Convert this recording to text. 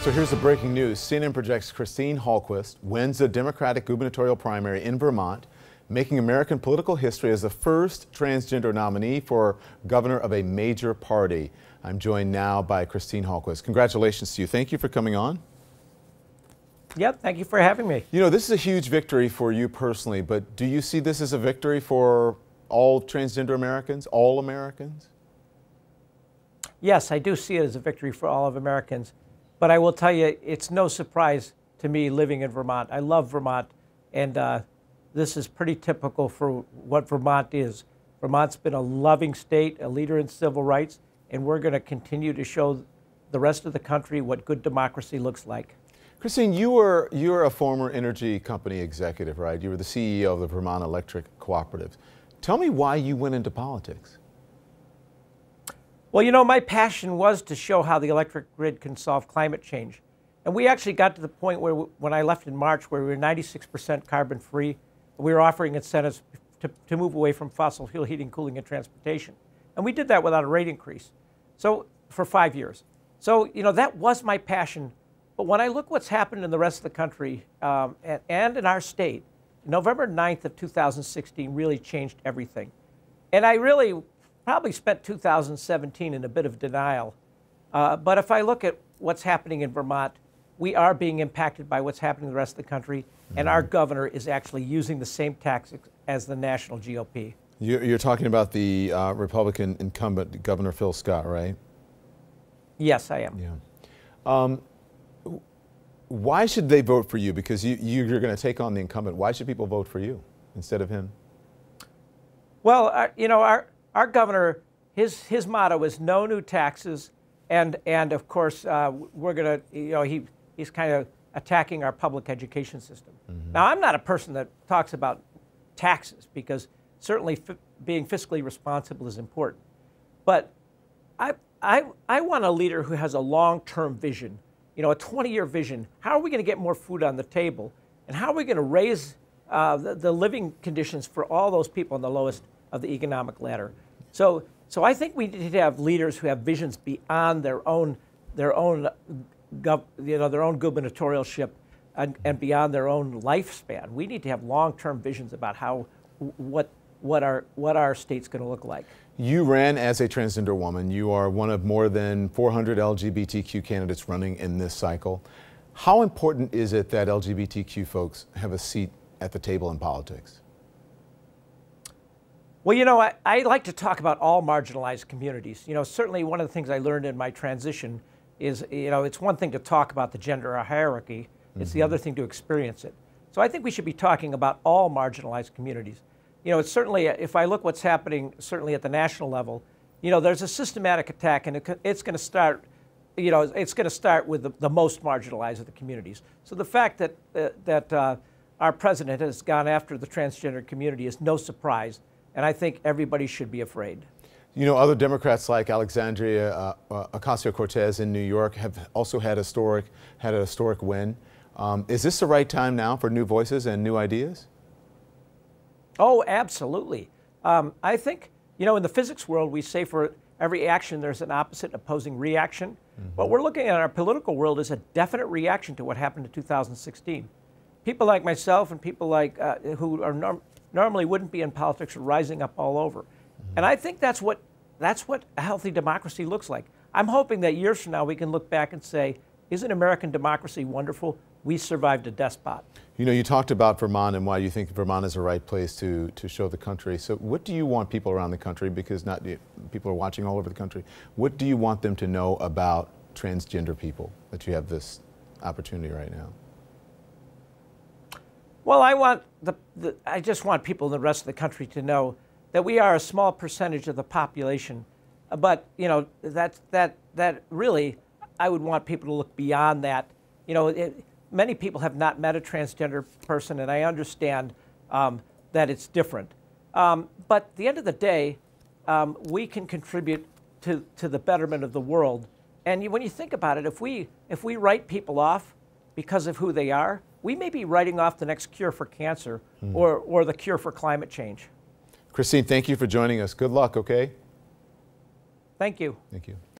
So here's the breaking news. CNN projects Christine Hallquist wins the Democratic gubernatorial primary in Vermont, making American political history as the first transgender nominee for governor of a major party. I'm joined now by Christine Hallquist. Congratulations to you. Thank you for coming on. Yep, thank you for having me. You know, this is a huge victory for you personally, but do you see this as a victory for all transgender Americans, all Americans? Yes, I do see it as a victory for all of Americans. But I will tell you, it's no surprise to me living in Vermont. I love Vermont, and this is pretty typical for what Vermont is. Vermont's been a loving state, a leader in civil rights, and we're going to continue to show the rest of the country what good democracy looks like. Christine, you're a former energy company executive, right? You were the CEO of the Vermont Electric Cooperative. Tell me why you went into politics. Well, you know, my passion was to show how the electric grid can solve climate change. And we actually got to the point where, when I left in March, where we were 96% carbon free, we were offering incentives to move away from fossil fuel heating, cooling, and transportation. And we did that without a rate increase. So, for 5 years. So, you know, that was my passion. But when I look what's happened in the rest of the country and in our state, November 9th of 2016 really changed everything. And I really probably spent 2017 in a bit of denial. But if I look at what's happening in Vermont, we are being impacted by what's happening in the rest of the country, and our governor is actually using the same tactics as the national GOP. You're talking about the Republican incumbent, Governor Phil Scott, right? Yes, I am. Yeah. Why should they vote for you? Because you're going to take on the incumbent. Why should people vote for you instead of him? Well, you know, our governor, his motto is no new taxes, and of course we're going to, you know, he's kind of attacking our public education system. Mm-hmm. Now, I'm not a person that talks about taxes, because certainly being fiscally responsible is important, but I want a leader who has a long-term vision, you know, a 20-year vision. How are we going to get more food on the table, and how are we going to raise the living conditions for all those people on the lowest of the economic ladder? So I think we need to have leaders who have visions beyond their own gubernatorialship and beyond their own lifespan. We need to have long-term visions about what our state's going to look like. You ran as a transgender woman. You are one of more than 400 LGBTQ candidates running in this cycle. How important is it that LGBTQ folks have a seat at the table in politics? Well, you know, I like to talk about all marginalized communities. You know, certainly one of the things I learned in my transition is, you know, it's one thing to talk about the gender hierarchy, it's the other thing to experience it. So I think we should be talking about all marginalized communities. You know, it's certainly, if I look what's happening, certainly at the national level, you know, there's a systematic attack, and it's going to start, you know, it's going to start with the most marginalized of the communities. So the fact that our president has gone after the transgender community is no surprise. And I think everybody should be afraid. You know, other Democrats like Alexandria Ocasio-Cortez in New York have also had a historic win. Is this the right time now for new voices and new ideas? Oh, absolutely. I think, you know, in the physics world, we say for every action, there's an opposite opposing reaction. Mm-hmm. What we're looking at in our political world is a definite reaction to what happened in 2016. People like myself and people like who are normally wouldn't be in politics are rising up all over. Mm-hmm. And I think that's what a healthy democracy looks like. I'm hoping that years from now we can look back and say, isn't American democracy wonderful? We survived a despot. You know, you talked about Vermont and why you think Vermont is the right place to show the country. So what do you want people around the country, because people are watching all over the country, what do you want them to know about transgender people, that you have this opportunity right now? Well, I just want people in the rest of the country to know that we are a small percentage of the population, but you know that really, I would want people to look beyond that. You know, many people have not met a transgender person, and I understand that it's different. But at the end of the day, we can contribute to the betterment of the world. And when you think about it, if we write people off because of who they are, we may be writing off the next cure for cancer or the cure for climate change. Christine, thank you for joining us. Good luck, okay? Thank you. Thank you.